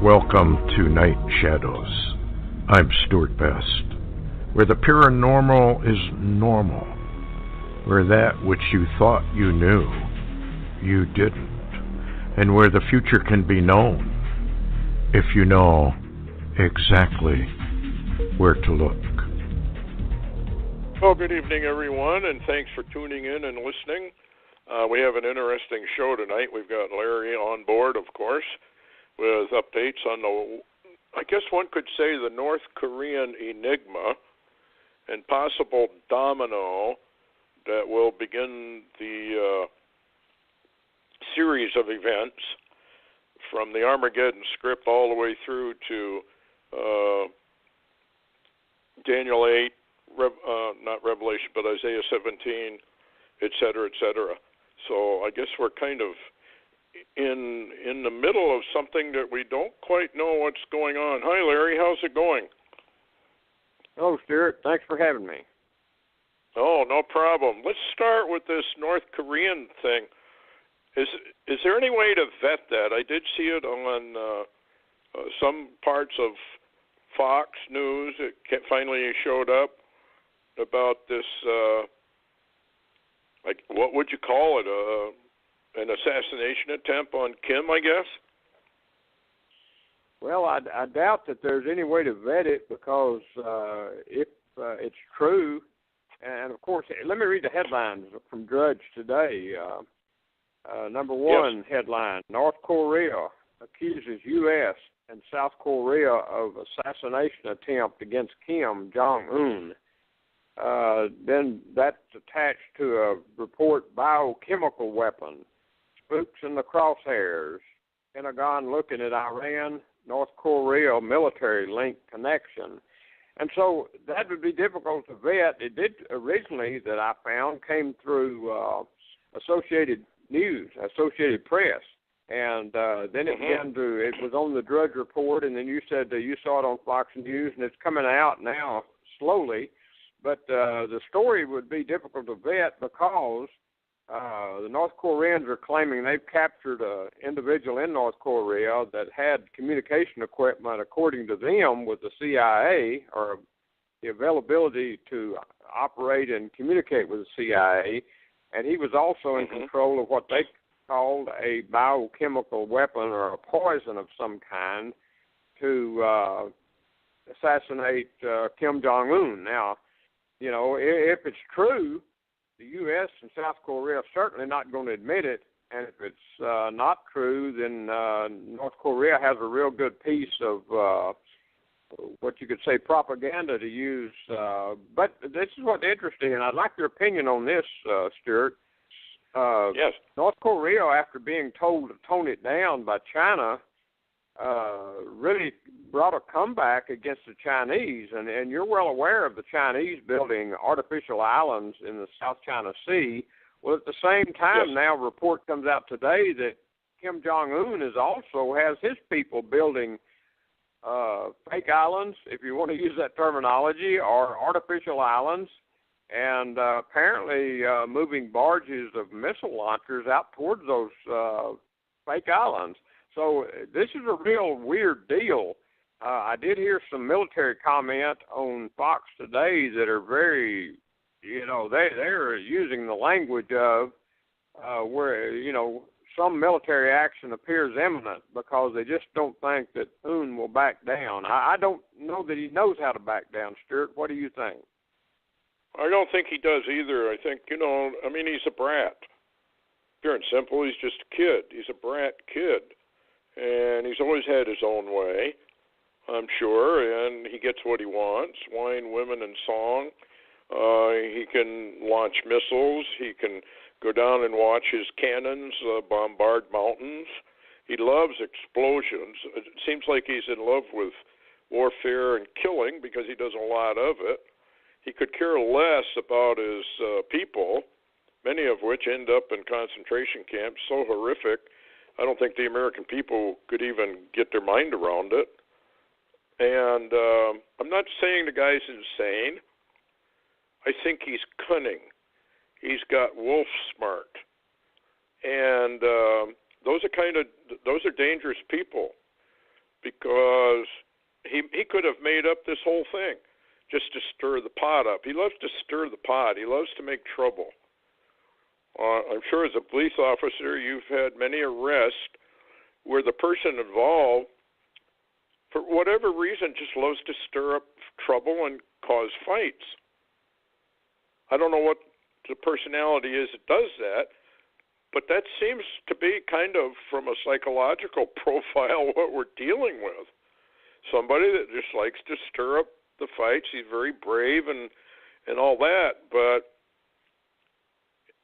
Welcome to Night Shadows. I'm Stuart Best, where the paranormal is normal, where that which you thought you knew, you didn't, and where the future can be known if you know exactly where to look. Well, good evening, everyone, and thanks for tuning in and listening. We have an interesting show tonight. We've got Larry on board, of course, with updates on the, I guess one could say, the North Korean enigma and possible domino that will begin the series of events from the Armageddon script all the way through to Daniel 8, not Revelation, but Isaiah 17, et cetera, et cetera. So I guess we're kind of in the middle of something that we don't quite know what's going on. Hi, Larry. How's it going? Hello, Stuart. Thanks for having me. Oh, no problem. Let's start with this North Korean thing. Is there any way to vet that? I did see it on some parts of Fox News. It finally showed up about this, like, what would you call it? An assassination attempt on Kim, I guess? Well, I doubt that there's any way to vet it because if it's true, and of course, let me read the headlines from Drudge today. Number one headline, North Korea accuses U.S. and South Korea of assassination attempt against Kim Jong-un. Then that's attached to a report, biochemical weapon, spooks in the crosshairs, Pentagon looking at Iran, North Korea military link connection. And so that would be difficult to vet. It did originally, that I found, came through Associated News, Associated Press. And then it began to, it was on the Drudge Report, and then you said that you saw it on Fox News, and it's coming out now slowly. But the story would be difficult to vet because the North Koreans are claiming they've captured an individual in North Korea that had communication equipment, according to them, with the CIA, or the availability to operate and communicate with the CIA. And he was also in control of what they called a biochemical weapon or a poison of some kind to assassinate Kim Jong-un. Now, you know, if it's true, the U.S. and South Korea are certainly not going to admit it. And if it's not true, then North Korea has a real good piece of what you could say propaganda to use. But this is what's interesting, and I'd like your opinion on this, Stuart. Yes. North Korea, after being told to tone it down by China, really brought a comeback against the Chinese, and you're well aware of the Chinese building artificial islands in the South China Sea. Well, at the same time, now a report comes out today that Kim Jong-un has his people building fake islands, if you want to use that terminology, or artificial islands, and apparently moving barges of missile launchers out towards those fake islands. So this is a real weird deal. I did hear some military comment on Fox today that are very, you know, they're using the language of where, you know, some military action appears imminent because they just don't think that Un will back down. I don't know that he knows how to back down, Stuart. What do you think? I don't think he does either. I think, you know, I mean, he's a brat. Pure and simple, he's just a kid. He's a brat kid. And he's always had his own way, I'm sure, and he gets what he wants, wine, women, and song. He can launch missiles. He can go down and watch his cannons bombard mountains. He loves explosions. It seems like he's in love with warfare and killing because he does a lot of it. He could care less about his people, many of which end up in concentration camps, so horrific. I don't think the American people could even get their mind around it. And I'm not saying the guy's insane. I think he's cunning. He's got wolf smart. And those are dangerous people. because he could have made up this whole thing just to stir the pot up. He loves to stir the pot. He loves to make trouble. I'm sure as a police officer, you've had many arrests where the person involved, for whatever reason, just loves to stir up trouble and cause fights. I don't know what the personality is that does that, but that seems to be kind of, from a psychological profile, what we're dealing with. Somebody that just likes to stir up the fights. He's very brave and all that, but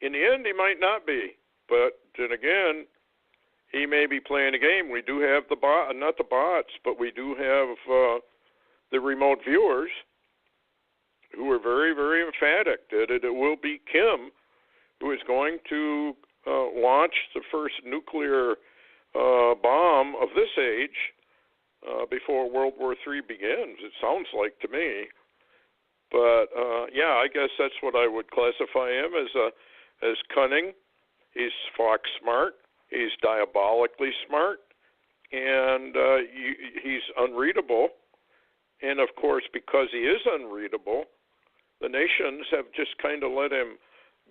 in the end, he might not be. But then again, he may be playing a game. We do have not the bots, but we do have the remote viewers who are very, very emphatic that it will be Kim who is going to launch the first nuclear bomb of this age before World War III begins. It sounds like to me. But, yeah, I guess that's what I would classify him as cunning. He's fox smart. He's diabolically smart. And he's unreadable. And, of course, because he is unreadable, the nations have just kind of let him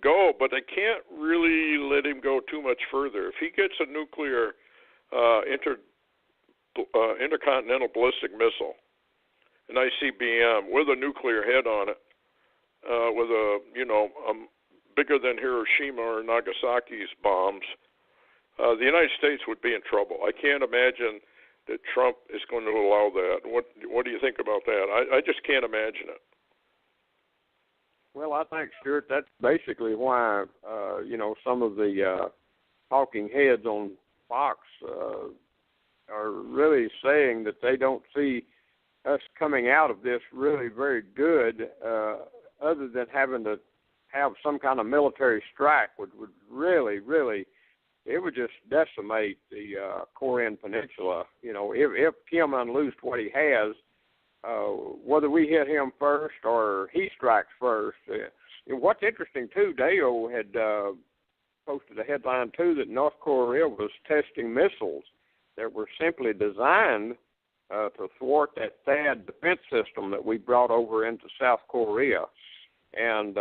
go, but they can't really let him go too much further. If he gets a nuclear intercontinental ballistic missile, an ICBM with a nuclear head on it, with bigger than Hiroshima or Nagasaki's bombs, the United States would be in trouble. I can't imagine that Trump is going to allow that. What do you think about that? I just can't imagine it. Well, I think, Stuart, that's basically why, some of the talking heads on Fox are really saying that they don't see us coming out of this really very good, other than having to have some kind of military strike, which would really, really, it would just decimate the Korean Peninsula. If Kim unloosed what he has, whether we hit him first or he strikes first. What's interesting, too, Deo had posted a headline, too, that North Korea was testing missiles that were simply designed to thwart that THAAD defense system that we brought over into South Korea. And,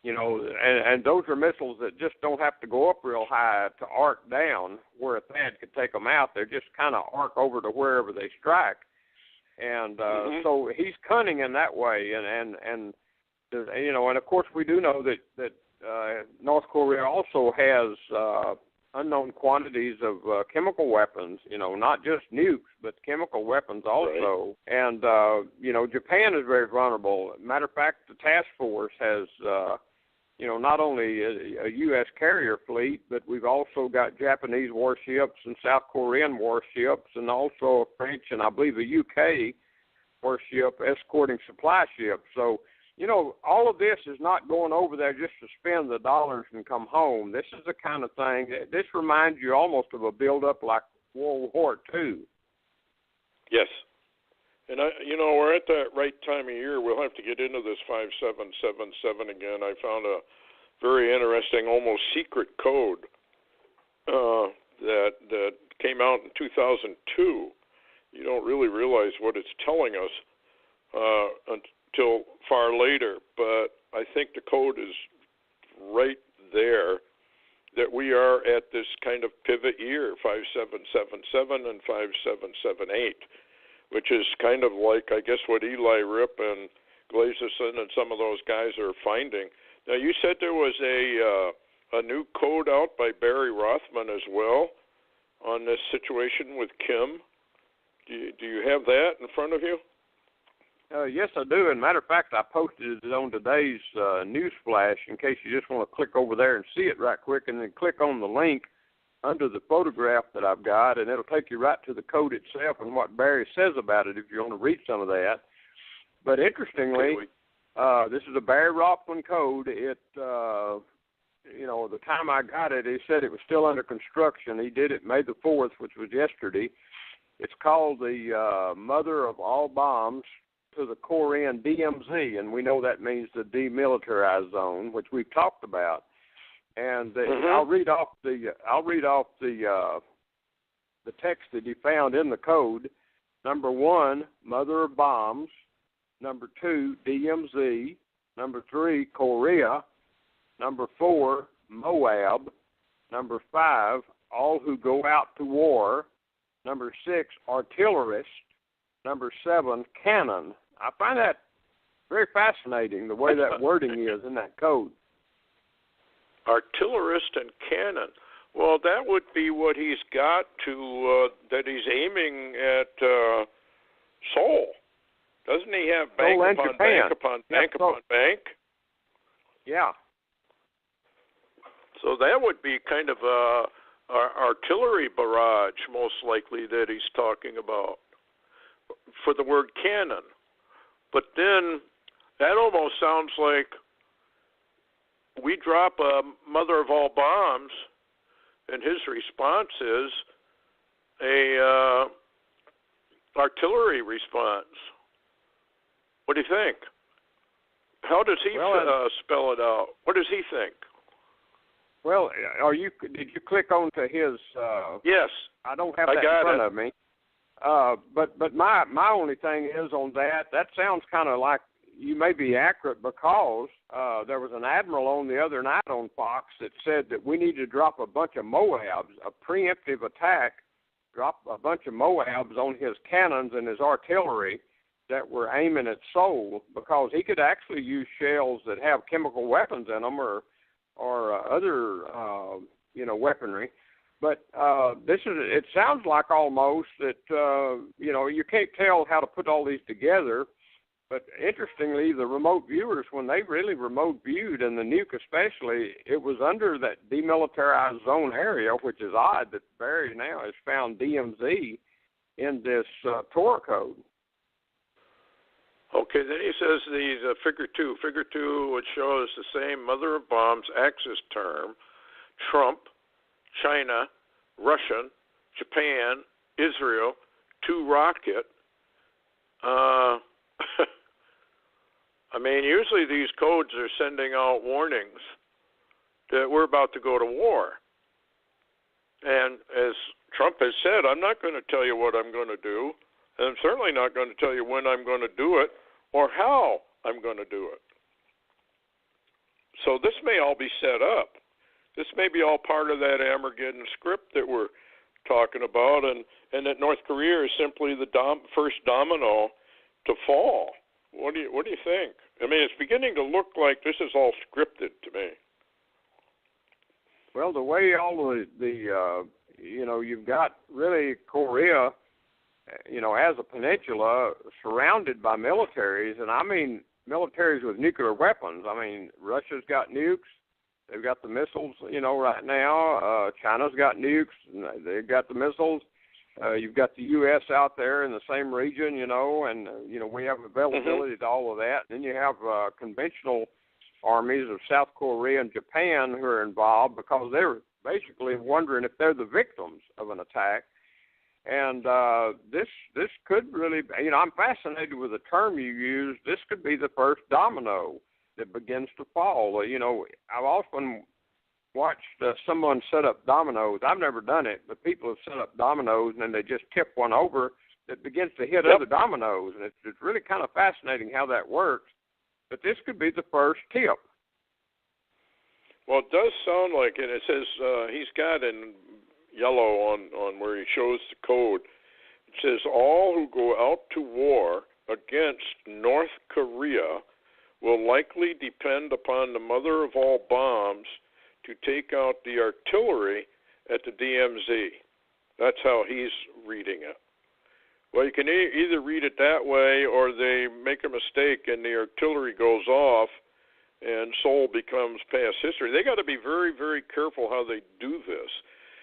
and those are missiles that just don't have to go up real high to arc down where a THAAD could take them out. They're just kind of arc over to wherever they strike. And so he's cunning in that way, and of course we do know that North Korea also has unknown quantities of chemical weapons. Not just nukes, but chemical weapons also. Right. And Japan is very vulnerable. Matter of fact, the task force has not only a U.S. carrier fleet, but we've also got Japanese warships and South Korean warships, and also a French and I believe a UK warship escorting supply ships. So, all of this is not going over there just to spend the dollars and come home. This is the kind of thing this reminds you almost of a build-up like World War II. Yes. And, we're at that right time of year. We'll have to get into this 5777 again. I found a very interesting, almost secret code that came out in 2002. You don't really realize what it's telling us until far later. But I think the code is right there, that we are at this kind of pivot year, 5777 and 5778. Which is kind of like, I guess, what Eli Rip and Glaserson and some of those guys are finding. Now, you said there was a new code out by Barry Rothman as well on this situation with Kim. Do you have that in front of you? Yes, I do. And matter of fact, I posted it on today's news flash in case you just want to click over there and see it right quick, and then click on the link under the photograph that I've got, and it'll take you right to the code itself and what Barry says about it if you want to read some of that. But interestingly, this is a Barry Rothman code. It, the time I got it, he said it was still under construction. He did it May the 4th, which was yesterday. It's called the Mother of All Bombs to the Korean DMZ, and we know that means the demilitarized zone, which we've talked about. And I'll read off the the text that he found in the code. Number 1, Mother of Bombs. Number 2, DMZ. Number 3, Korea. Number 4, Moab. Number 5, all who go out to war. Number 6, artillerist. Number 7, cannon. I find that very fascinating, the way that wording is in that code. Artillerist and cannon. Well, that would be what he's got to, that he's aiming at Seoul. Doesn't he have bank Seoul upon Japan. bank upon bank upon bank? Yeah. So that would be kind of a artillery barrage, most likely, that he's talking about for the word cannon. But then that almost sounds like we drop a mother of all bombs, and his response is a artillery response. What do you think? How does he spell it out? What does he think? Well, did you click onto his? Yes. I don't have that in front of me. But my only thing is on that. That sounds kind of like you may be accurate, because there was an admiral on the other night on Fox that said that we need to drop a bunch of Moabs, a preemptive attack, drop a bunch of Moabs on his cannons and his artillery that were aiming at Seoul, because he could actually use shells that have chemical weapons in them or other weaponry. But it sounds like almost that you can't tell how to put all these together. But interestingly, the remote viewers, when they really remote viewed, and the nuke especially, it was under that demilitarized zone area, which is odd that Barry now has found DMZ in this Torah code. Okay, then he says the figure 2, which shows the same mother of bombs axis term, Trump, China, Russian, Japan, Israel, 2 rocket. I mean, usually these codes are sending out warnings that we're about to go to war. And as Trump has said, I'm not going to tell you what I'm going to do, and I'm certainly not going to tell you when I'm going to do it or how I'm going to do it. So this may all be set up. This may be all part of that Armageddon script that we're talking about, and that North Korea is simply the first domino to fall. What do you think? I mean, it's beginning to look like this is all scripted to me. Well, the way all the you've got really Korea, as a peninsula surrounded by militaries, and I mean militaries with nuclear weapons. I mean, Russia's got nukes. They've got the missiles, right now. China's got nukes. They've got the missiles. You've got the U.S. out there in the same region, and we have availability to all of that. And then you have conventional armies of South Korea and Japan who are involved, because they're basically wondering if they're the victims of an attack. And this could really, I'm fascinated with the term you used. This could be the first domino that begins to fall. I've often watched someone set up dominoes. I've never done it, but people have set up dominoes, and then they just tip one over that begins to hit other dominoes. And it's really kind of fascinating how that works. But this could be the first tip. Well, it does sound like it. It says he's got in yellow on where he shows the code. It says all who go out to war against North Korea will likely depend upon the mother of all bombs to take out the artillery at the DMZ. That's how he's reading it. Well, you can either read it that way, or they make a mistake and the artillery goes off and Seoul becomes past history. They got to be very, very careful how they do this.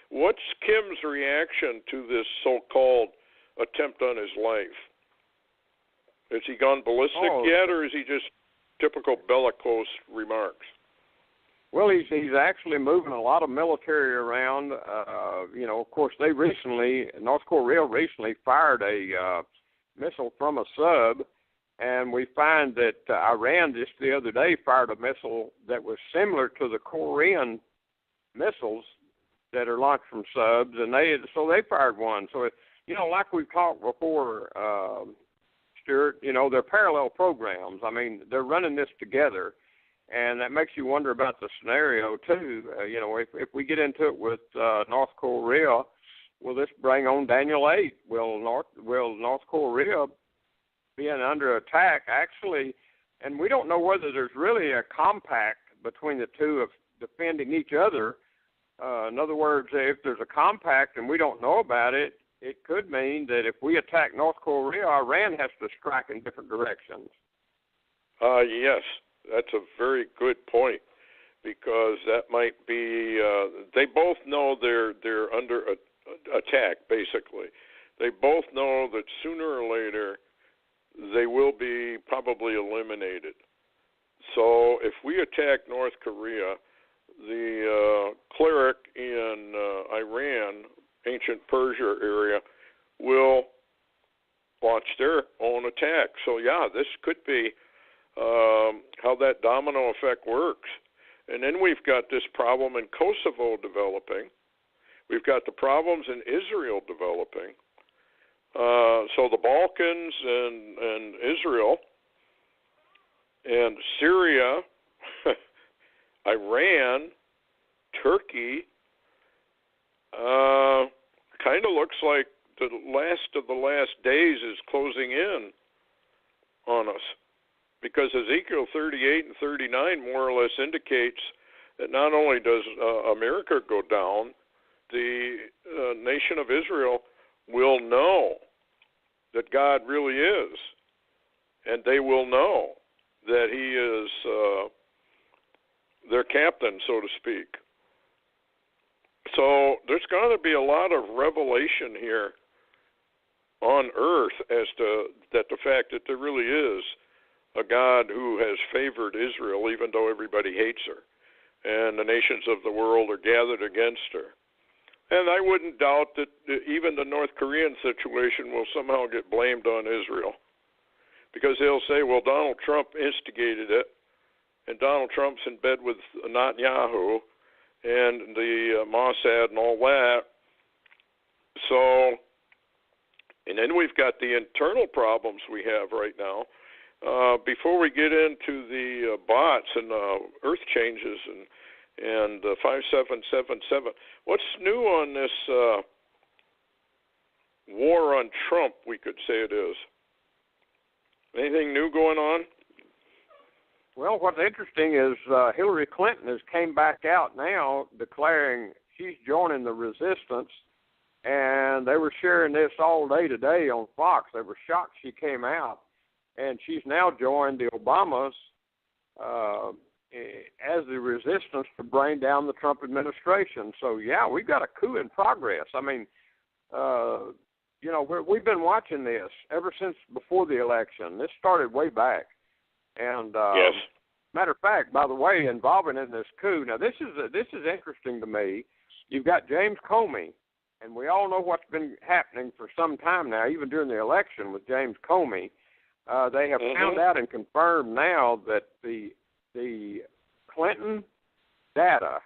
What's Kim's reaction to this so-called attempt on his life? Has he gone ballistic yet, or is he just typical bellicose remarks? Well, he's actually moving a lot of military around. Of course, North Korea recently fired a missile from a sub, and we find that Iran just the other day fired a missile that was similar to the Korean missiles that are launched from subs, and they fired one. So, like we've talked before, Stuart, they're parallel programs. I mean, they're running this together, and that makes you wonder about the scenario, too. If we get into it with North Korea, will this bring on Daniel 8? Will North Korea being under attack actually, and we don't know whether there's really a compact between the two of defending each other. In other words, if there's a compact and we don't know about it, it could mean that if we attack North Korea, Iran has to strike in different directions. Yes, that's a very good point, because that might be. They both know they're under attack. Basically, they both know that sooner or later they will be probably eliminated. So if we attack North Korea, the cleric in Iran, ancient Persia area, will launch their own attack. So yeah, this could be how that domino effect works. And then we've got this problem in Kosovo developing. We've got the problems in Israel developing. So the Balkans and Israel and Syria, Iran, Turkey, kind of looks like the last of the last days is closing in on us, because Ezekiel 38 and 39 more or less indicates that not only does America go down, the nation of Israel will know that God really is, and they will know that he is their captain, so to speak. So there's going to be a lot of revelation here on earth as to the fact that there really is a God who has favored Israel, even though everybody hates her, and the nations of the world are gathered against her. And I wouldn't doubt that even the North Korean situation will somehow get blamed on Israel, because they'll say, well, Donald Trump instigated it, and Donald Trump's in bed with Netanyahu and the Mossad and all that. So, and then we've got the internal problems we have right now. Before we get into the bots and earth changes and 5777, what's new on this war on Trump, we could say it is? Anything new going on? Well, what's interesting is Hillary Clinton has came back out now declaring she's joining the resistance, and they were sharing this all day today on Fox. They were shocked she came out, and she's now joined the Obamas as the resistance to bring down the Trump administration. So, yeah, we've got a coup in progress. I mean, we've been watching this ever since before the election. This started way back. And yes. Matter of fact, by the way, involving in this coup. Now, this is interesting to me. You've got James Comey, and we all know what's been happening for some time now, even during the election with James Comey. They have found out and confirmed now that the Clinton data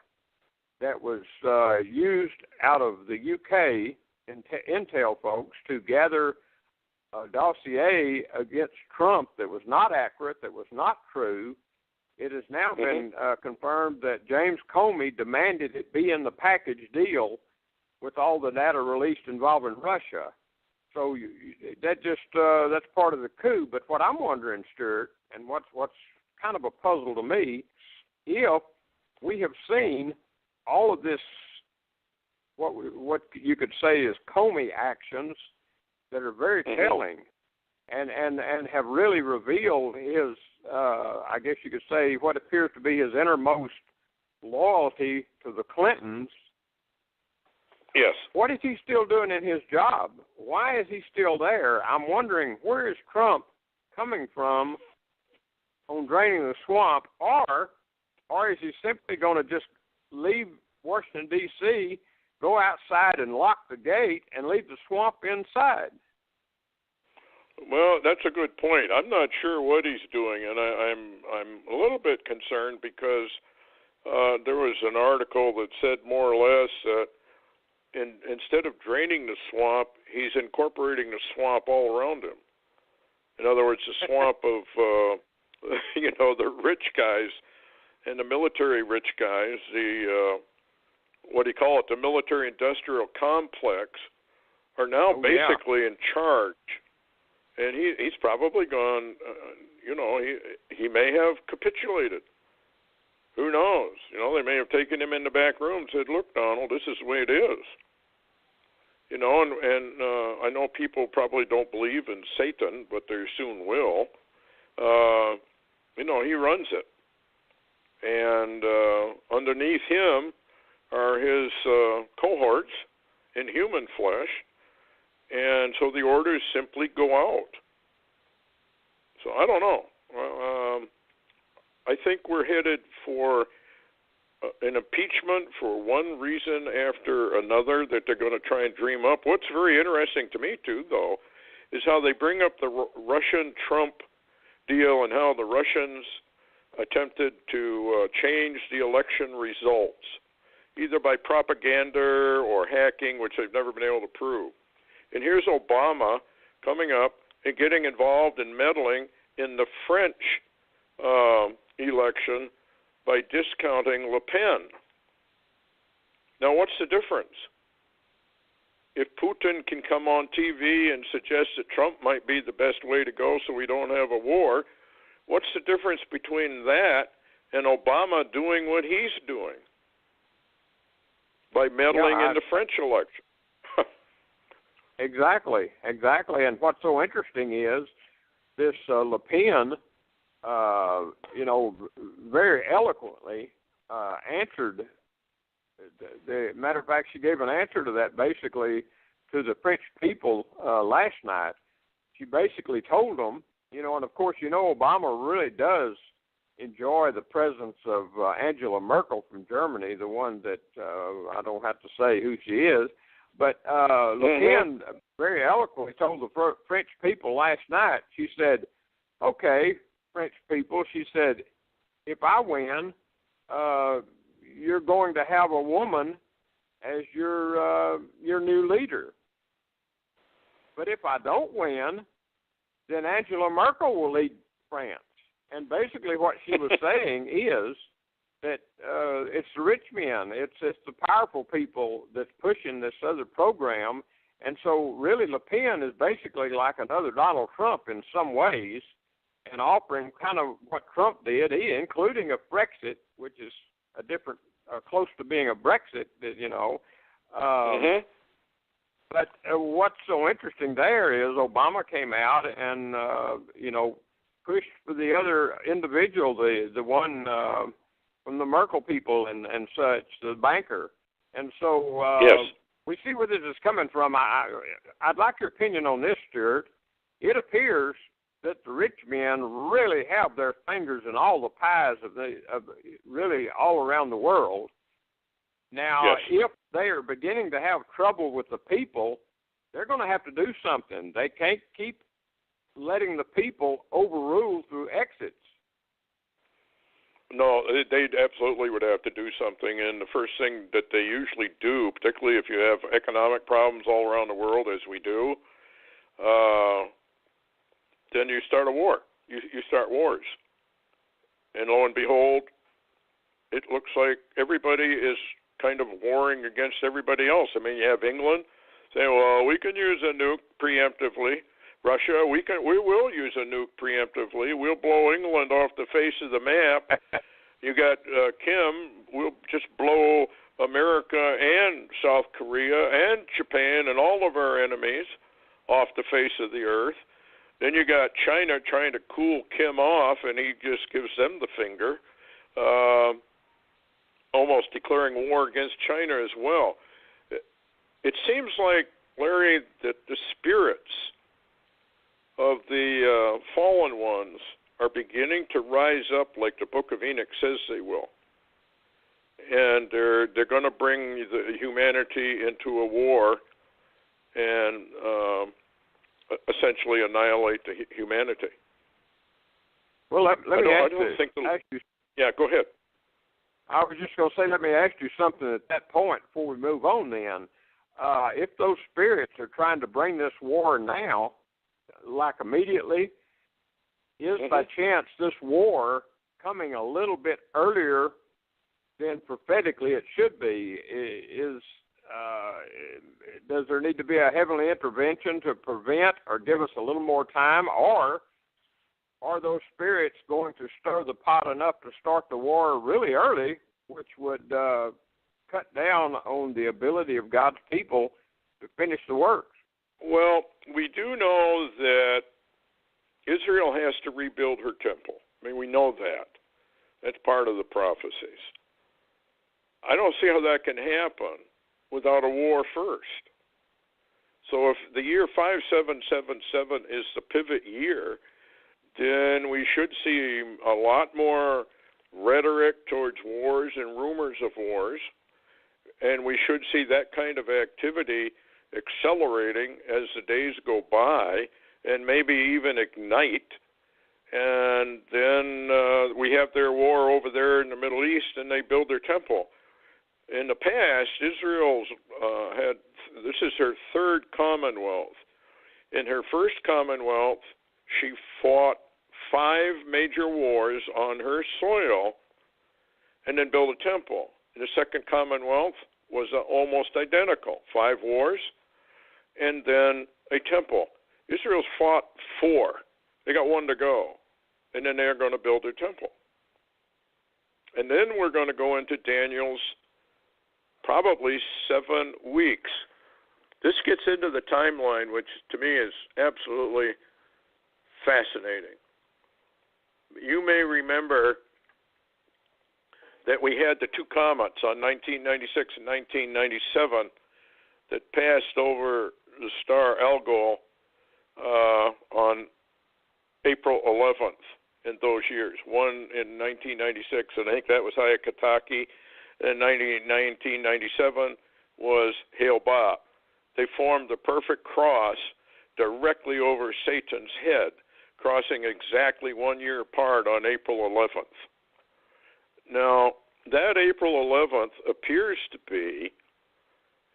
that was used out of the UK Intel folks to gather a dossier against Trump that was not accurate, that was not true. It has now been confirmed that James Comey demanded it be in the package deal with all the data released involving Russia. So that's part of the coup. But what I'm wondering, Stuart, and what's kind of a puzzle to me, if we have seen all of this, what you could say is Comey actions that are very telling, and have really revealed his, I guess you could say, what appears to be his innermost loyalty to the Clintons. Yes. What is he still doing in his job? Why is he still there? I'm wondering, where is Trump coming from on draining the swamp, or is he simply going to just leave Washington, D.C., go outside and lock the gate and leave the swamp inside? Well, that's a good point. I'm not sure what he's doing, and I'm a little bit concerned because there was an article that said more or less that instead of draining the swamp, he's incorporating the swamp all around him. In other words, the swamp of, the rich guys and the military rich guys, the the military-industrial complex, are now basically in charge. And he's probably gone, he may have capitulated. Who knows? They may have taken him in the back room and said, look, Donald, this is the way it is. And I know people probably don't believe in Satan, but they soon will. He runs it. And underneath him are his cohorts in human flesh. And so the orders simply go out. So I don't know. I think we're headed for an impeachment for one reason after another that they're going to try and dream up. What's very interesting to me, too, though, is how they bring up the Russian-Trump deal and how the Russians attempted to change the election results, either by propaganda or hacking, which they've never been able to prove. And here's Obama coming up and getting involved in meddling in the French election by discounting Le Pen. Now, what's the difference? If Putin can come on TV and suggest that Trump might be the best way to go so we don't have a war, what's the difference between that and Obama doing what he's doing by meddling in the French election? Exactly. And what's so interesting is this Le Pen, very eloquently answered. The matter of fact, she gave an answer to that basically to the French people last night. She basically told them, and of course, Obama really does enjoy the presence of Angela Merkel from Germany, the one that I don't have to say who she is. But Le Pen very eloquently told the French people last night, she said, okay, French people, she said, if I win, you're going to have a woman as your new leader. But if I don't win, then Angela Merkel will lead France. And basically what she was saying is that it's the rich men, it's the powerful people that's pushing this other program. And so really Le Pen is basically like another Donald Trump in some ways, and offering kind of what Trump did, including a Brexit, which is a different, close to being a Brexit, But what's so interesting there is Obama came out and, pushed for the other individual, the one from the Merkel people and such, the banker. And so we see where this is coming from. I'd like your opinion on this, Stuart. It appears that the rich men really have their fingers in all the pies of really all around the world. Now, if they are beginning to have trouble with the people, they're going to have to do something. They can't keep letting the people overrule through exits. No, they absolutely would have to do something, and the first thing that they usually do, particularly if you have economic problems all around the world, as we do, then you start a war. You start wars. And lo and behold, it looks like everybody is kind of warring against everybody else. I mean, you have England saying, well, we can use a nuke preemptively. Russia, we will use a nuke preemptively. We'll blow England off the face of the map. You got Kim, we'll just blow America and South Korea and Japan and all of our enemies off the face of the earth. Then you got China trying to cool Kim off, and he just gives them the finger, almost declaring war against China as well. It seems like, Larry, that the spirits of the fallen ones are beginning to rise up like the Book of Enoch says they will. And they're going to bring the humanity into a war and essentially annihilate the humanity. Well, let me ask you. Yeah, go ahead. I was just going to say, let me ask you something at that point before we move on then. if those spirits are trying to bring this war now, like immediately, is by chance this war coming a little bit earlier than prophetically it should be? Does there need to be a heavenly intervention to prevent or give us a little more time, or are those spirits going to stir the pot enough to start the war really early, which would cut down on the ability of God's people to finish the work? Well, we do know that Israel has to rebuild her temple. I mean, we know that. That's part of the prophecies. I don't see how that can happen without a war first. So if the year 5777 is the pivot year, then we should see a lot more rhetoric towards wars and rumors of wars, and we should see that kind of activity accelerating as the days go by and maybe even ignite. And then we have their war over there in the Middle East, and they build their temple. In the past, Israel's this is her third commonwealth. In her first commonwealth, she fought 5 major wars on her soil and then built a temple. In the second commonwealth was almost identical, 5 wars and then a temple. Israel's fought 4. They got 1 to go, and then they're going to build their temple. And then we're going to go into Daniel's probably 7 weeks. This gets into the timeline, which to me is absolutely fascinating. You may remember that we had the 2 comets on 1996 and 1997 that passed over the star Algol on April 11th in those years. One in 1996, and I think that was Hyakutake, and 1997 was Hale-Bopp. They formed the perfect cross directly over Satan's head, crossing exactly 1 year apart on April 11th. Now, that April 11th appears to be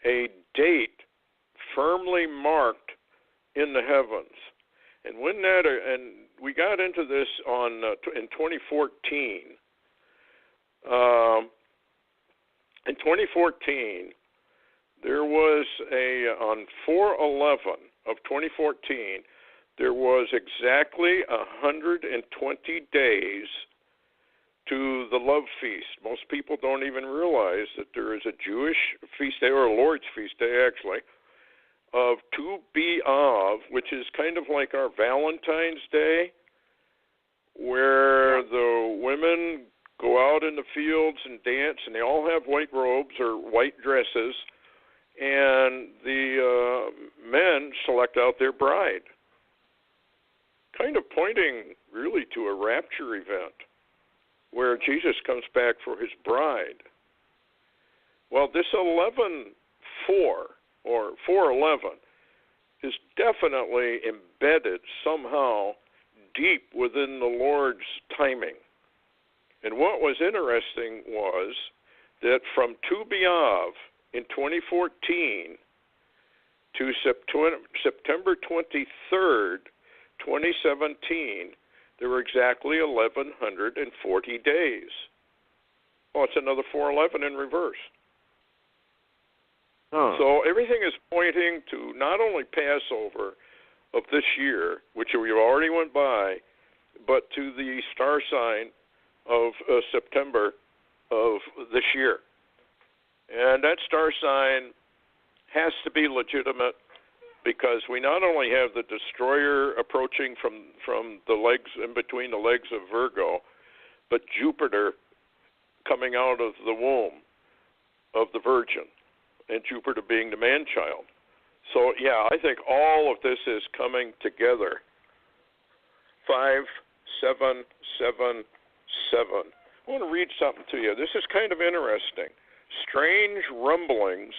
a date firmly marked in the heavens. And when that, and we got into this in 2014. In 2014, there was on 4/11 of 2014, there was exactly 120 days to the love feast. Most people don't even realize that there is a Jewish feast day, or a Lord's feast day actually, of Tu B'Av, which is kind of like our Valentine's Day, where the women go out in the fields and dance, and they all have white robes or white dresses, and the men select out their bride. Kind of pointing really to a rapture event where Jesus comes back for his bride. Well, this 11-4 or 4/11 is definitely embedded somehow deep within the Lord's timing. And what was interesting was that from Tu B'Av in 2014 to September 23rd, 2017, there were exactly 1,140 days. Oh, it's another 4/11 in reverse. So everything is pointing to not only Passover of this year, which we already went by, but to the star sign of September of this year. And that star sign has to be legitimate, because we not only have the destroyer approaching from the legs, in between the legs of Virgo, but Jupiter coming out of the womb of the Virgin, and Jupiter being the man-child. So, yeah, I think all of this is coming together. 5777. I want to read something to you. This is kind of interesting. Strange rumblings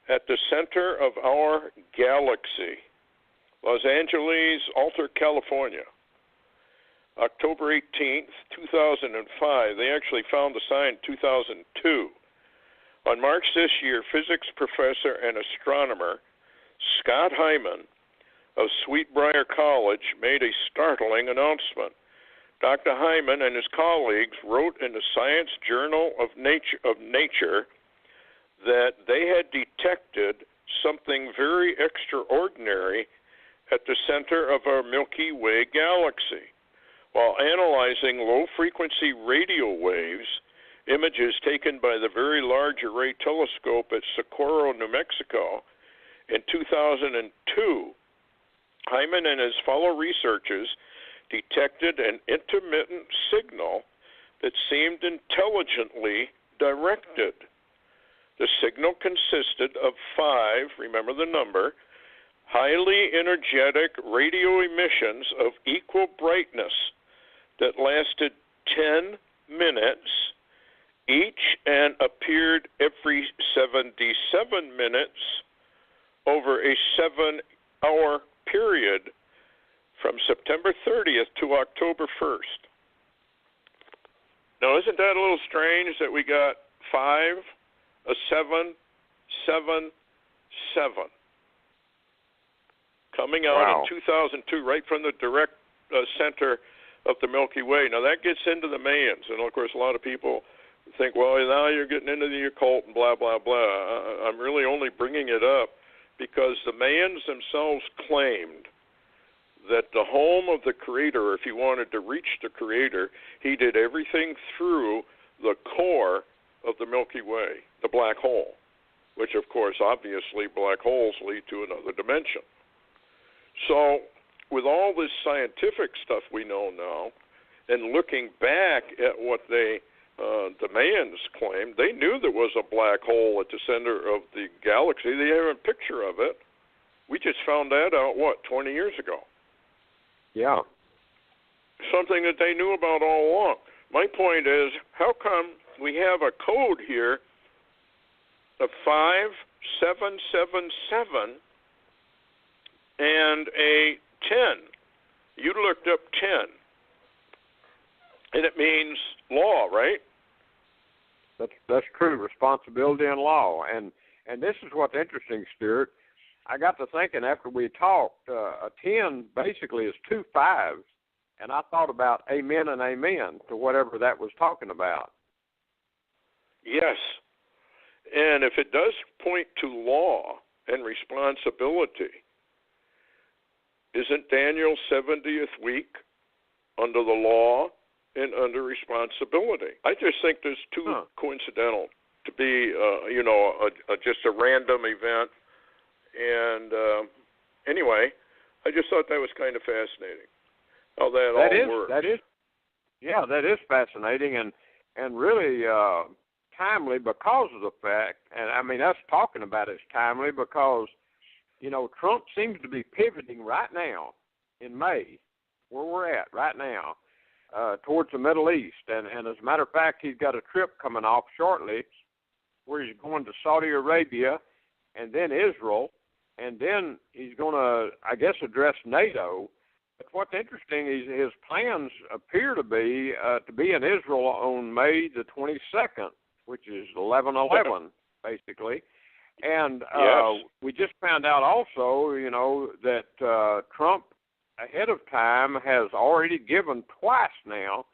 at the center of our galaxy. Los Angeles, Alta, California. October 18th, 2005. They actually found the sign in 2002. On March this year, physics professor and astronomer Scott Hyman of Sweetbriar College made a startling announcement. Dr. Hyman and his colleagues wrote in the Science Journal of Nature that they had detected something very extraordinary at the center of our Milky Way galaxy. While analyzing low-frequency radio waves, images taken by the Very Large Array Telescope at Socorro, New Mexico, in 2002, Hyman and his fellow researchers detected an intermittent signal that seemed intelligently directed. The signal consisted of 5, remember the number, highly energetic radio emissions of equal brightness that lasted 10 minutes each and appeared every 77 minutes over a 7-hour period from September 30th to October 1st. Now, isn't that a little strange that we got 5, a 7, 7, 7 coming out in 2002 right from the direct center of the Milky Way? Now, that gets into the Mayans, and of course a lot of people think, well, now you're getting into the occult and blah, blah, blah. I'm really only bringing it up because the Mayans themselves claimed that the home of the Creator, if he wanted to reach the Creator, he did everything through the core of the Milky Way, the black hole, which, of course, obviously black holes lead to another dimension. So with all this scientific stuff we know now, and looking back at what the Mayans claimed, they knew there was a black hole at the center of the galaxy. They have a picture of it. We just found that out, 20 years ago? Yeah. Something that they knew about all along. My point is, how come we have a code here of 5777 and a 10? You looked up 10. And it means law, right? That's true, responsibility and law. And this is what's interesting, Stuart. I got to thinking after we talked, a 10 basically is 2 5s, and I thought about amen and amen to whatever that was talking about. Yes, and if it does point to law and responsibility, isn't Daniel's 70th week under the law and under responsibility? I just think there's too coincidental to be, just a random event. And anyway, I just thought that was kind of fascinating, how that all works. That is fascinating and really timely because of the fact, and I mean, us talking about it's timely because, Trump seems to be pivoting right now in May, where we're at right now, towards the Middle East. And as a matter of fact, he's got a trip coming off shortly where he's going to Saudi Arabia and then Israel, and then he's going to, I guess, address NATO. But what's interesting is his plans appear to be in Israel on May the 22nd, which is 11/11, basically. And we just found out also, that Trump, ahead of time, has already given twice now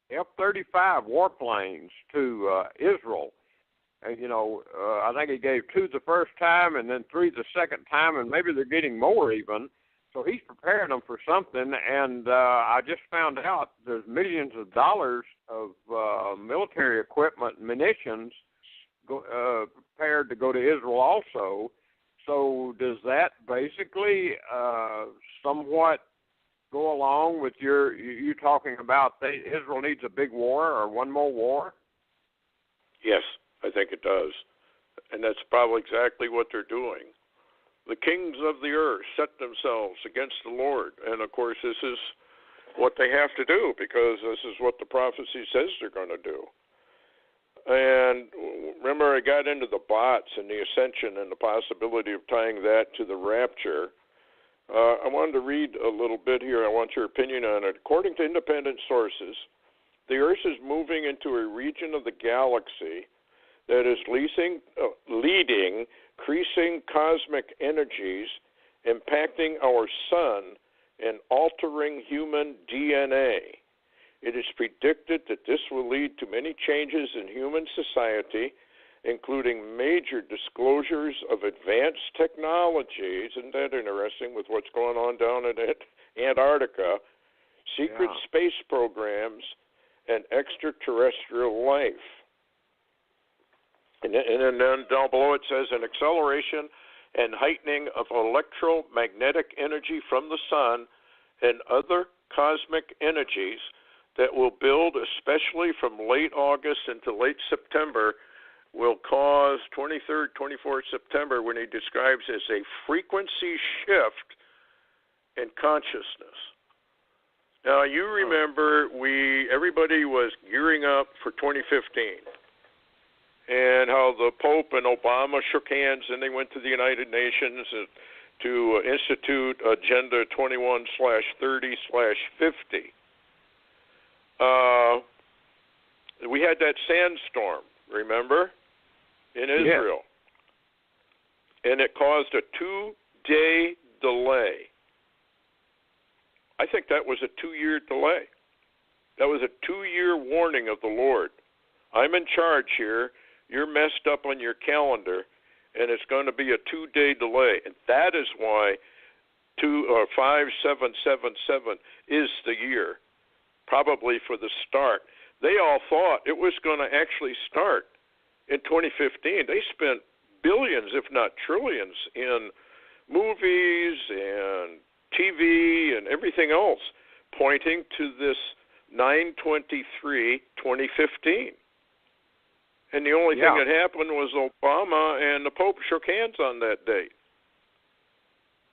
F-35 warplanes to Israel. And, I think he gave 2 the first time and then 3 the second time, and maybe they're getting more even. So he's preparing them for something, and I just found out there's millions of dollars of military equipment and munitions prepared to go to Israel also. So does that basically somewhat go along with you talking about Israel needs a big war or one more war? Yes, I think it does. And that's probably exactly what they're doing. The kings of the earth set themselves against the Lord. And, of course, this is what they have to do because this is what the prophecy says they're going to do. And remember, I got into the bots and the ascension and the possibility of tying that to the rapture. I wanted to read a little bit here. I want your opinion on it. According to independent sources, the Earth is moving into a region of the galaxy that is leading increasing cosmic energies impacting our sun and altering human DNA. It is predicted that this will lead to many changes in human society, including major disclosures of advanced technologies. Isn't that interesting with what's going on down in Antarctica? Secret space programs and extraterrestrial life. And then down below it says an acceleration and heightening of electromagnetic energy from the sun and other cosmic energies that will build, especially from late August into late September, will cause 23rd, 24th September, when he describes as a frequency shift in consciousness. Now, you remember everybody was gearing up for 2015, and how the Pope and Obama shook hands, and they went to the United Nations to institute Agenda 21/30/50. We had that sandstorm, remember, in Israel. Yeah. And it caused a 2-day delay. I think that was a 2-year delay. That was a 2-year warning of the Lord. I'm in charge here. You're messed up on your calendar, and it's going to be a 2-day delay. And that is why 5777 is the year, probably for the start. They all thought it was going to actually start in 2015. They spent billions, if not trillions, in movies and TV and everything else, pointing to this 9/23/2015. And the only thing that happened was Obama and the Pope shook hands on that date.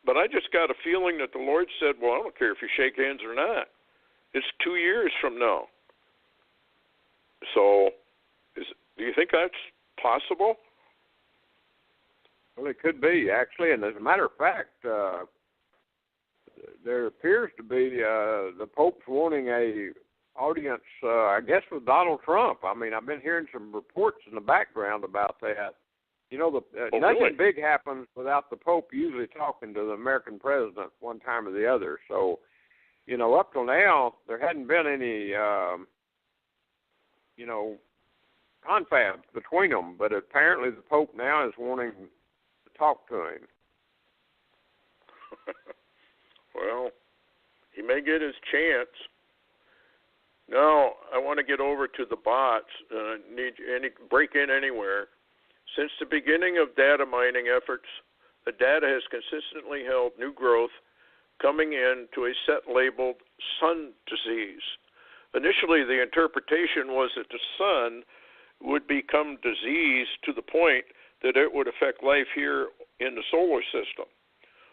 But I just got a feeling that the Lord said, well, I don't care if you shake hands or not. It's 2 years from now. So do you think that's possible? Well, it could be, actually. And as a matter of fact, there appears to be the Pope's wanting a audience, I guess, with Donald Trump. I mean, I've been hearing some reports in the background about that. You know, nothing big happens without the Pope usually talking to the American president one time or the other. So, you know, up till now, there hadn't been any, confab between them. But apparently the Pope now is wanting to talk to him. Well, he may get his chance. Now, I want to get over to the bots. Break in anywhere. Since the beginning of data mining efforts, the data has consistently held new growth, coming in to a set labeled sun disease. Initially, the interpretation was that the sun would become diseased to the point that it would affect life here in the solar system.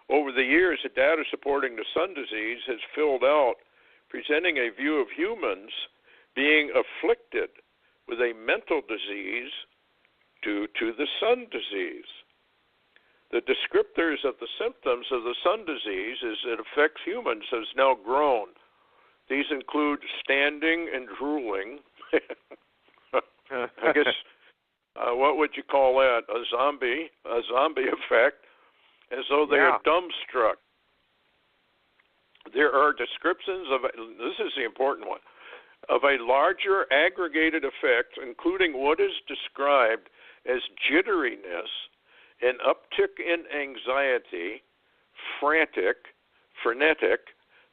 Over the years, the data supporting the sun disease has filled out, presenting a view of humans being afflicted with a mental disease due to the sun disease. The descriptors of the symptoms of the sun disease as it affects humans has now grown. These include standing and drooling. I guess, what would you call that? A zombie effect, as though they are dumbstruck. There are descriptions of, this is the important one, of a larger aggregated effect, including what is described as jitteriness, an uptick in anxiety, frenetic,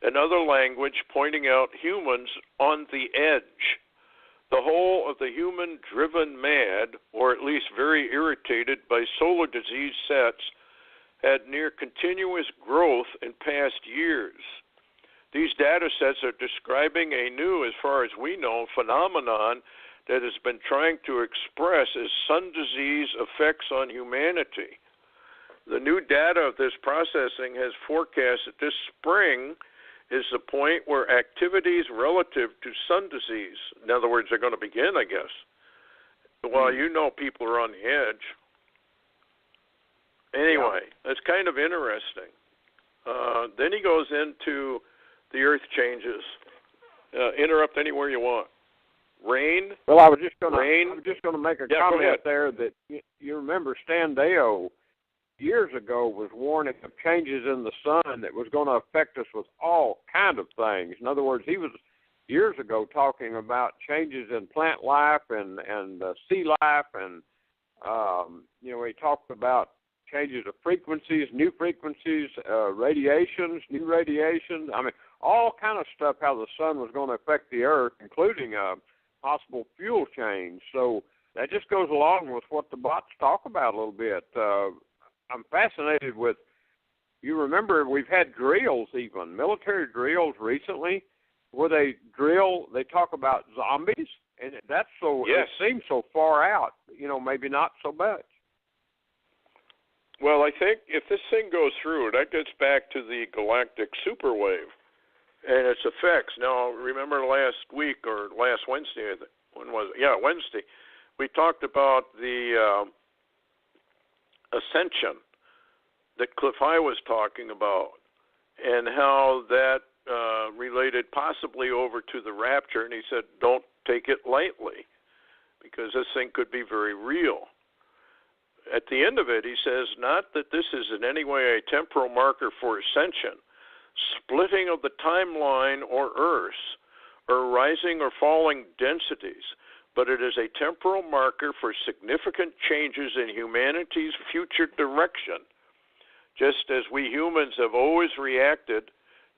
and other language pointing out humans on the edge. The whole of the human driven mad, or at least very irritated by solar disease sets, had near continuous growth in past years. These data sets are describing a new, as far as we know, phenomenon that has been trying to express as sun disease effects on humanity. The new data of this processing has forecast that this spring is the point where activities relative to sun disease, in other words, they're going to begin, I guess. Well, you know people are on the edge. Anyway, that's kind of interesting. Then he goes into the earth changes. Interrupt anywhere you want. Rain. Well, I was just going to make a comment there that you remember Stan Deyo years ago was warning of changes in the sun that was going to affect us with all kind of things. In other words, he was years ago talking about changes in plant life and sea life, and he talked about changes of frequencies, new frequencies, radiations, new radiations. I mean, all kind of stuff, how the sun was going to affect the earth, including possible fuel change. So that just goes along with what the bots talk about a little bit. I'm fascinated with, you remember we've had drills, even military drills recently, where they talk about zombies, and that's so, yes. It seems so far out, maybe not so much. Well, I think if this thing goes through, that gets back to the galactic superwave and its effects. Now, remember last week or last Wednesday, when was it? Yeah, Wednesday, we talked about the ascension that Cliff High was talking about and how that related possibly over to the rapture, and he said, don't take it lightly because this thing could be very real. At the end of it, he says, not that this is in any way a temporal marker for ascension, splitting of the timeline or Earth, or rising or falling densities, but it is a temporal marker for significant changes in humanity's future direction, just as we humans have always reacted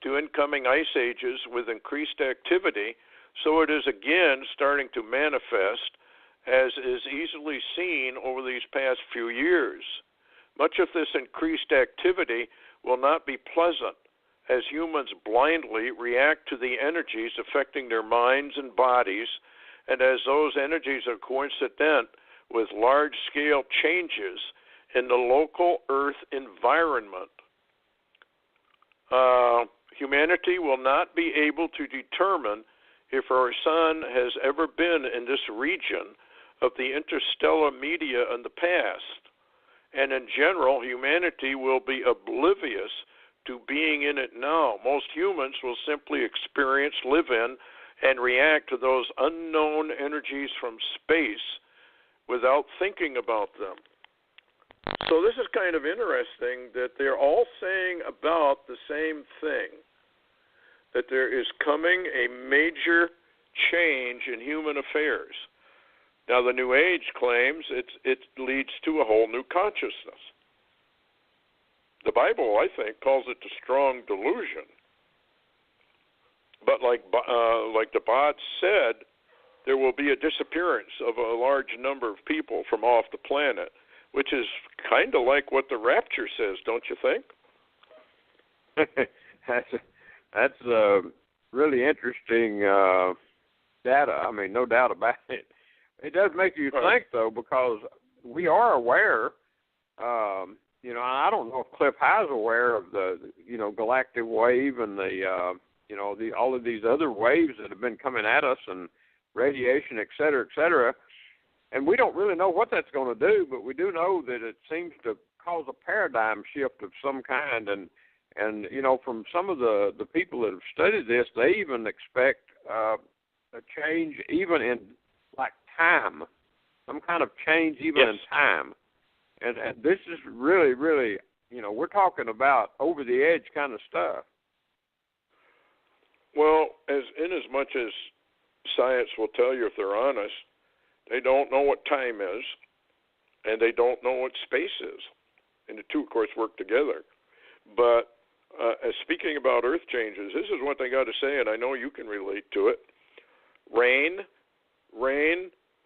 to incoming ice ages with increased activity, so it is again starting to manifest, as is easily seen over these past few years. Much of this increased activity will not be pleasant, as humans blindly react to the energies affecting their minds and bodies, and as those energies are coincident with large-scale changes in the local Earth environment. Humanity will not be able to determine if our sun has ever been in this region of the interstellar media in the past, and in general, humanity will be oblivious to being in it now. Most humans will simply experience, live in, and react to those unknown energies from space without thinking about them. So this is kind of interesting that they're all saying about the same thing, that there is coming a major change in human affairs. Now, the New Age claims it leads to a whole new consciousness. The Bible, I think, calls it the strong delusion. But like the bots said, there will be a disappearance of a large number of people from off the planet, which is kind of like what the rapture says, don't you think? That's really interesting data. I mean, no doubt about it. It does make you think, though, because we are aware. I don't know if Cliff High is aware of the galactic wave and all of these other waves that have been coming at us and radiation, et cetera, et cetera. And we don't really know what that's going to do, but we do know that it seems to cause a paradigm shift of some kind. And from some of the people that have studied this, they even expect a change even in, like, time, some kind of change even in time. And this is really, really, we're talking about over-the-edge kind of stuff. Well, as much as science will tell you if they're honest, they don't know what time is, and they don't know what space is. And the two, of course, work together. But speaking about Earth changes, this is what they got to say, and I know you can relate to it. Rain,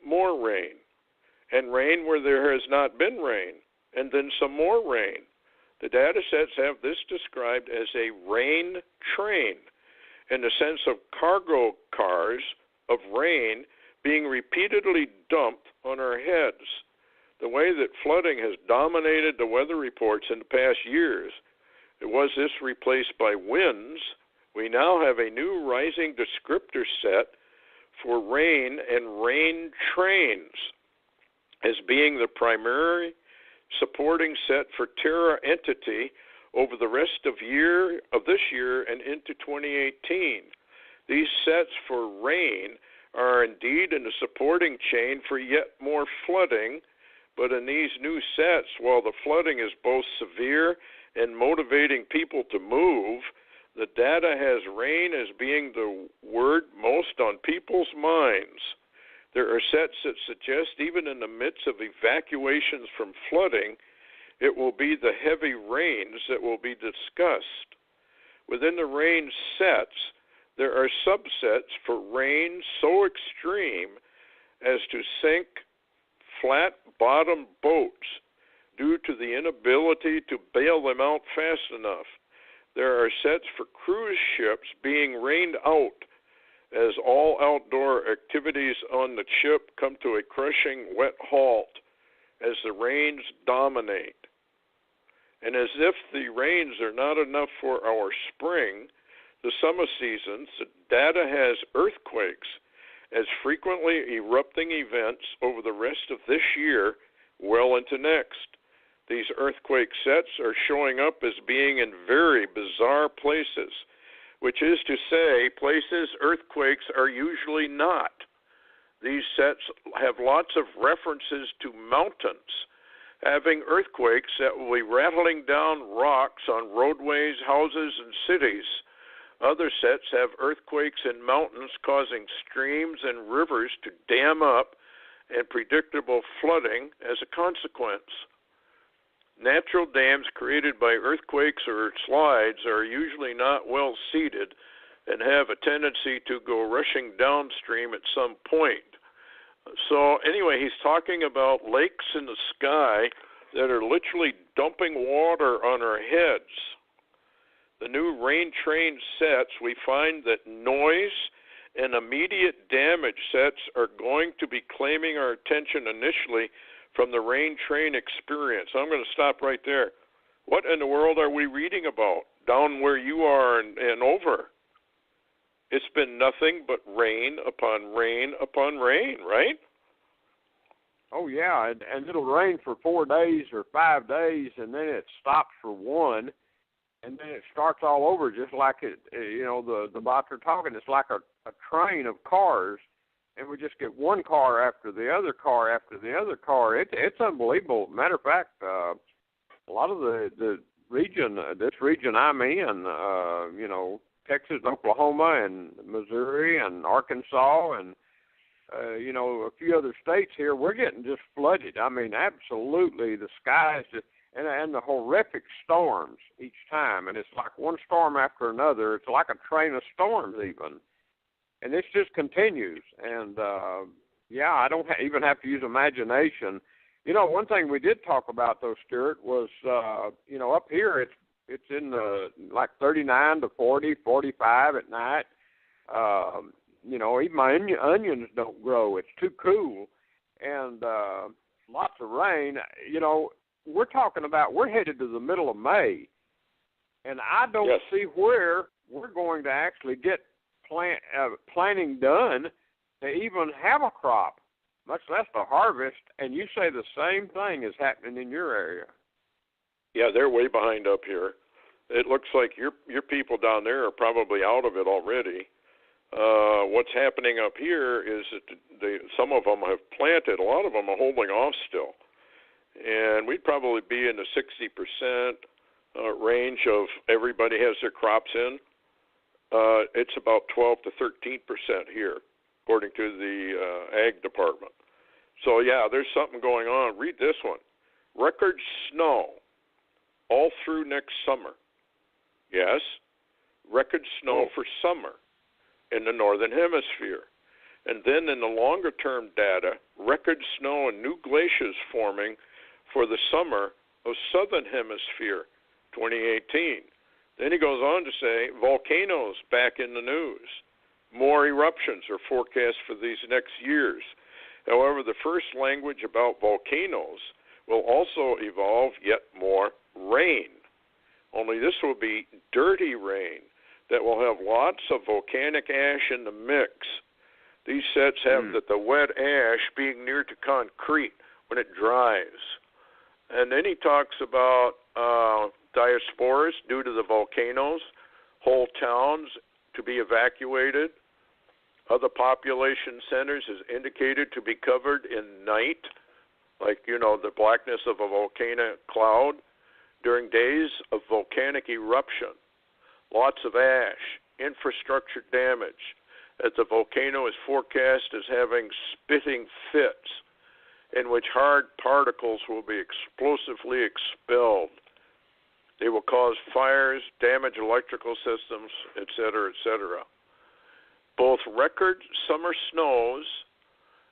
more rain. And rain where there has not been rain, and then some more rain. The data sets have this described as a rain train, in the sense of cargo cars of rain being repeatedly dumped on our heads. The way that flooding has dominated the weather reports in the past years, it was this replaced by winds. We now have a new rising descriptor set for rain and rain trains as being the primary supporting set for Terra entity over the rest of this year and into 2018. These sets for rain are indeed in the supporting chain for yet more flooding, but in these new sets, while the flooding is both severe and motivating people to move, the data has rain as being the word most on people's minds. There are sets that suggest even in the midst of evacuations from flooding, it will be the heavy rains that will be discussed. Within the rain sets, there are subsets for rain so extreme as to sink flat-bottom boats due to the inability to bail them out fast enough. There are sets for cruise ships being rained out as all outdoor activities on the ship come to a crushing wet halt as the rains dominate. And as if the rains are not enough for our spring, the summer seasons, the data has earthquakes as frequently erupting events over the rest of this year well into next. These earthquake sets are showing up as being in very bizarre places, which is to say, places earthquakes are usually not. These sets have lots of references to mountains having earthquakes that will be rattling down rocks on roadways, houses, and cities. Other sets have earthquakes in mountains causing streams and rivers to dam up and predictable flooding as a consequence. Natural dams created by earthquakes or slides are usually not well seated and have a tendency to go rushing downstream at some point. So anyway, he's talking about lakes in the sky that are literally dumping water on our heads. The new rain train sets, we find that noise and immediate damage sets are going to be claiming our attention initially from the rain train experience. I'm going to stop right there. What in the world are we reading about down where you are and over? It's been nothing but rain upon rain upon rain, right? Oh, yeah, and it'll rain for 4 days or 5 days, and then it stops for one, and then it starts all over just like it, the bots are talking. It's like a train of cars, and we just get one car after the other car after the other car. It's unbelievable. Matter of fact, a lot of the region, this region I'm in, Texas, Oklahoma, and Missouri, and Arkansas, and a few other states here, we're getting just flooded. I mean, absolutely, the skies just, and the horrific storms each time, and it's like one storm after another. It's like a train of storms even, and this just continues. And I don't even have to use imagination. One thing we did talk about though, Stuart, was up here it's in the like 39 to 40, 45 at night. Even my onions don't grow. It's too cool. And lots of rain. We're headed to the middle of May. And I don't see where we're going to actually get planting done to even have a crop, much less the harvest. And you say the same thing is happening in your area. Yeah, they're way behind up here. It looks like your people down there are probably out of it already. What's happening up here is that some of them have planted. A lot of them are holding off still. And we'd probably be in the 60% range of everybody has their crops in. It's about 12 to 13% here, according to the ag department. So, yeah, there's something going on. Read this one. Record snow all through next summer. Yes, record snow for summer in the northern hemisphere. And then in the longer-term data, record snow and new glaciers forming for the summer of southern hemisphere, 2018. Then he goes on to say, volcanoes back in the news. More eruptions are forecast for these next years. However, the first language about volcanoes will also evolve yet more rain. Only this will be dirty rain that will have lots of volcanic ash in the mix. These sets have the wet ash being near to concrete when it dries. And then he talks about diasporas due to the volcanoes, whole towns to be evacuated. Other population centers is indicated to be covered in night, like, the blackness of a volcanic cloud, during days of volcanic eruption. Lots of ash, infrastructure damage, as the volcano is forecast as having spitting fits, in which hard particles will be explosively expelled. They will cause fires, damage electrical systems, etc., etc. Both record summer snows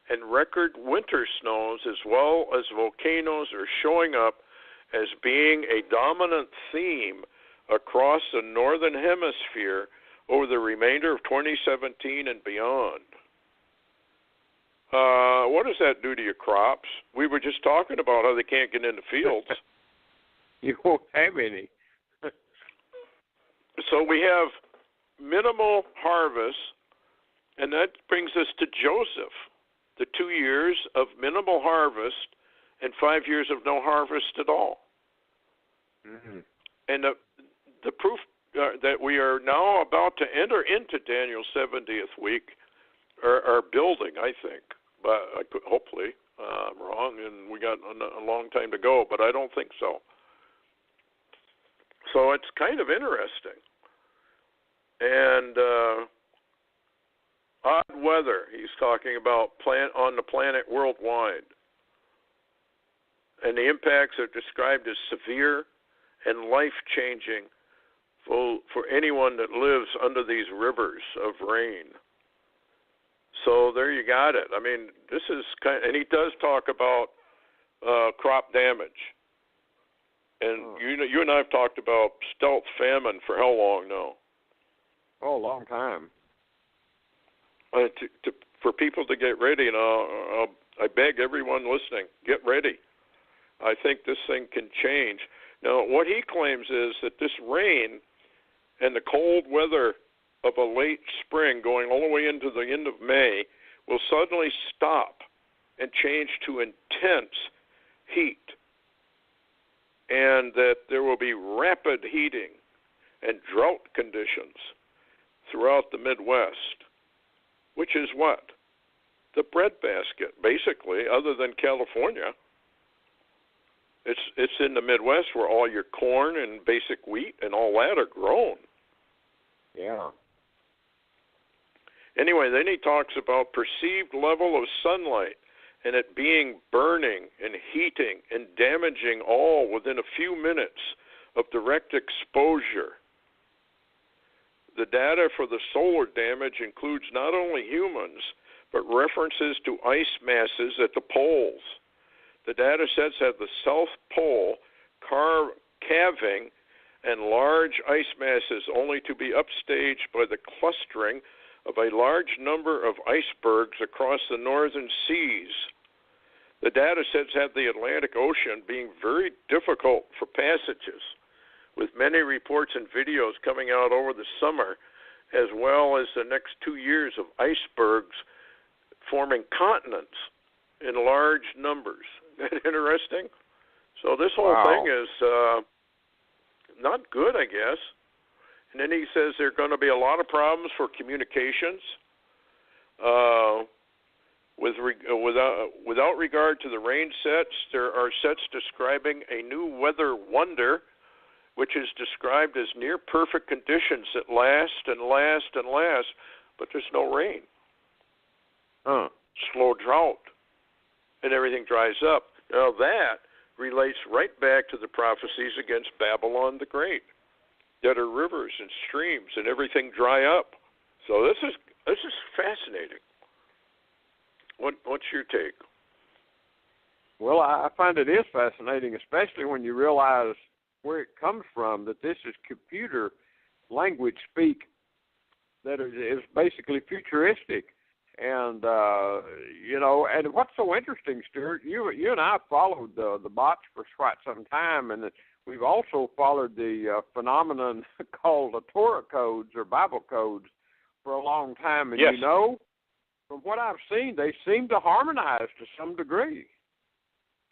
and record winter snows, as well as volcanoes, are showing up as being a dominant theme across the northern hemisphere over the remainder of 2017 and beyond. What does that do to your crops? We were just talking about how they can't get in the fields. You won't have any. So we have minimal harvest, and that brings us to Joseph, the 2 years of minimal harvest and 5 years of no harvest at all. Mm-hmm. And the proof that we are now about to enter into Daniel's 70th week are building, I think. But hopefully I'm wrong, and we got a long time to go, but I don't think so. So it's kind of interesting. And odd weather, he's talking about on the planet worldwide. And the impacts are described as severe and life-changing for anyone that lives under these rivers of rain. So there you got it. I mean, this is and he does talk about crop damage. And you and I have talked about stealth famine for how long now? Oh, a long time. For people to get ready, I beg everyone listening, get ready. I think this thing can change. Now, what he claims is that this rain and the cold weather of a late spring going all the way into the end of May will suddenly stop and change to intense heat, and that there will be rapid heating and drought conditions throughout the Midwest, which is what? The breadbasket, basically, other than California. It's in the Midwest where all your corn and basic wheat and all that are grown. Yeah. Anyway, then he talks about perceived level of sunlight and it being burning and heating and damaging all within a few minutes of direct exposure. The data for the solar damage includes not only humans, but references to ice masses at the poles. The data sets have the South Pole calving and large ice masses only to be upstaged by the clustering of a large number of icebergs across the northern seas. The data sets have the Atlantic Ocean being very difficult for passages, with many reports and videos coming out over the summer, as well as the next 2 years of icebergs forming continents in large numbers. Isn't that interesting? So this whole thing is not good, I guess. And then he says there are going to be a lot of problems for communications. Without regard to the rain sets, there are sets describing a new weather wonder, which is described as near perfect conditions that last and last and last, but there's no rain. Slow drought, and everything dries up. Now that relates right back to the prophecies against Babylon the Great, that are rivers and streams and everything dry up. So this is fascinating. What's your take? Well, I find it is fascinating, especially when you realize where it comes from, that this is computer language speak that is basically futuristic. And, and what's so interesting, Stuart, you and I followed the bots for quite some time, and we've also followed the phenomenon called the Torah codes or Bible codes for a long time. And, yes. From what I've seen, they seem to harmonize to some degree.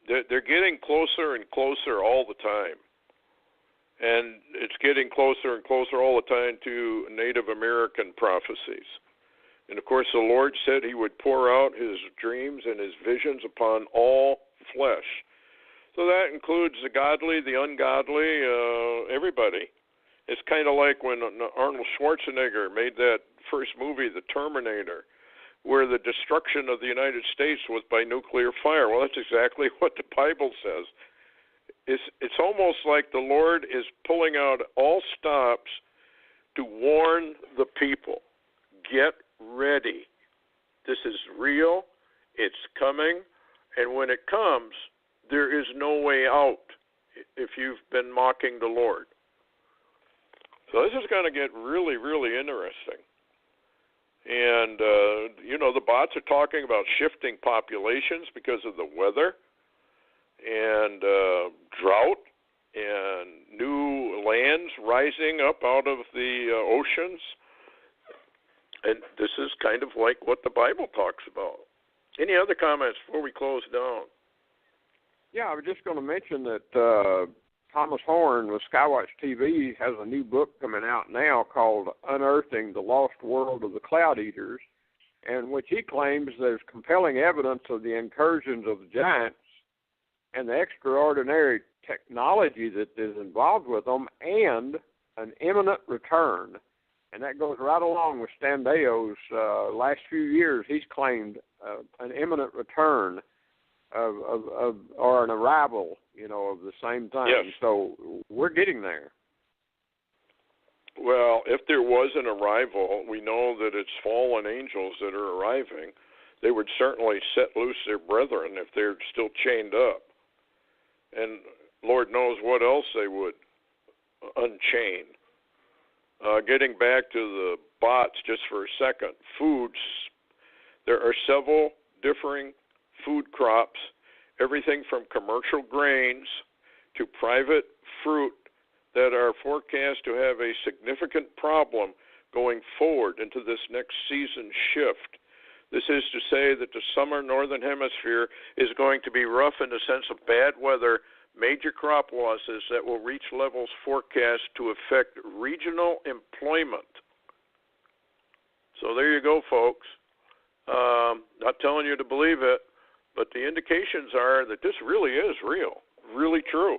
They're getting closer and closer all the time. And it's getting closer and closer all the time to Native American prophecies. And, of course, the Lord said he would pour out his dreams and his visions upon all flesh. So that includes the godly, the ungodly, everybody. It's kind of like when Arnold Schwarzenegger made that first movie, The Terminator, where the destruction of the United States was by nuclear fire. Well, that's exactly what the Bible says. It's almost like the Lord is pulling out all stops to warn the people. Get ready. This is real. It's coming. And when it comes, there is no way out if you've been mocking the Lord. So this is going to get really, really interesting. And, the bots are talking about shifting populations because of the weather and drought and new lands rising up out of the oceans. And this is kind of like what the Bible talks about. Any other comments before we close down? Yeah, I was just going to mention that Thomas Horn with Skywatch TV has a new book coming out now called Unearthing the Lost World of the Cloud Eaters, in which he claims there's compelling evidence of the incursions of the giants and the extraordinary technology that is involved with them and an imminent return. And that goes right along with Stan Deyo's last few years. He's claimed an imminent return or an arrival, of the same thing. Yes. So we're getting there. Well, if there was an arrival, we know that it's fallen angels that are arriving. They would certainly set loose their brethren if they're still chained up. And Lord knows what else they would unchain. Getting back to the bots just for a second, foods, there are several differing food crops, everything from commercial grains to private fruit that are forecast to have a significant problem going forward into this next season shift. This is to say that the summer northern hemisphere is going to be rough in the sense of bad weather, major crop losses that will reach levels forecast to affect regional employment. So there you go, folks. Not telling you to believe it, but the indications are that this really is real, really true.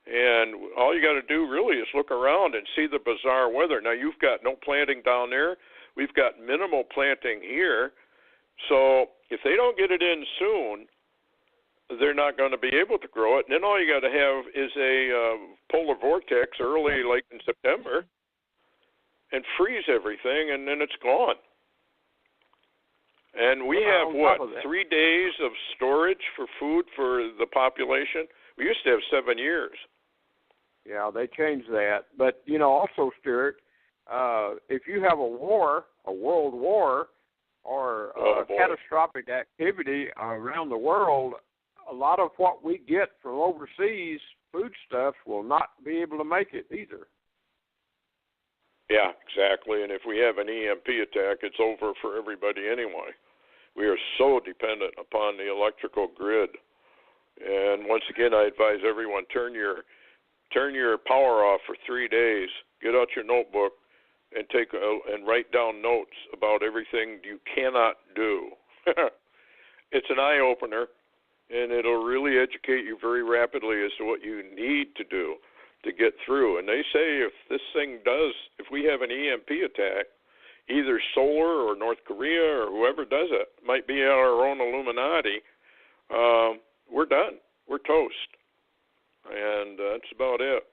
And all you got to do really is look around and see the bizarre weather. Now, you've got no planting down there. We've got minimal planting here. So if they don't get it in soon, they're not going to be able to grow it. And then all you got to have is a polar vortex early, like in September, and freeze everything, and then it's gone. And we have, 3 days of storage for food for the population? We used to have 7 years. Yeah, they changed that. But, also, Stuart, if you have a war, a world war, or catastrophic activity around the world, a lot of what we get from overseas foodstuffs will not be able to make it either. Yeah, exactly. And if we have an EMP attack, it's over for everybody anyway. We are so dependent upon the electrical grid. And once again, I advise everyone, turn your power off for 3 days. Get out your notebook and and write down notes about everything you cannot do. It's an eye opener, and it'll really educate you very rapidly as to what you need to do to get through. And they say if we have an EMP attack, either solar or North Korea or whoever does it, might be our own Illuminati, we're done. We're toast. And that's about it.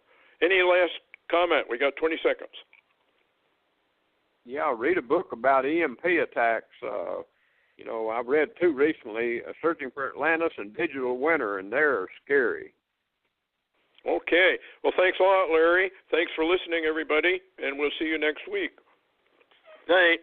Any last comment? We got 20 seconds. Yeah, read a book about EMP attacks. I've read 2 recently, Searching for Atlantis and Digital Winter, and they're scary. Okay. Well, thanks a lot, Larry. Thanks for listening, everybody, and we'll see you next week. Night.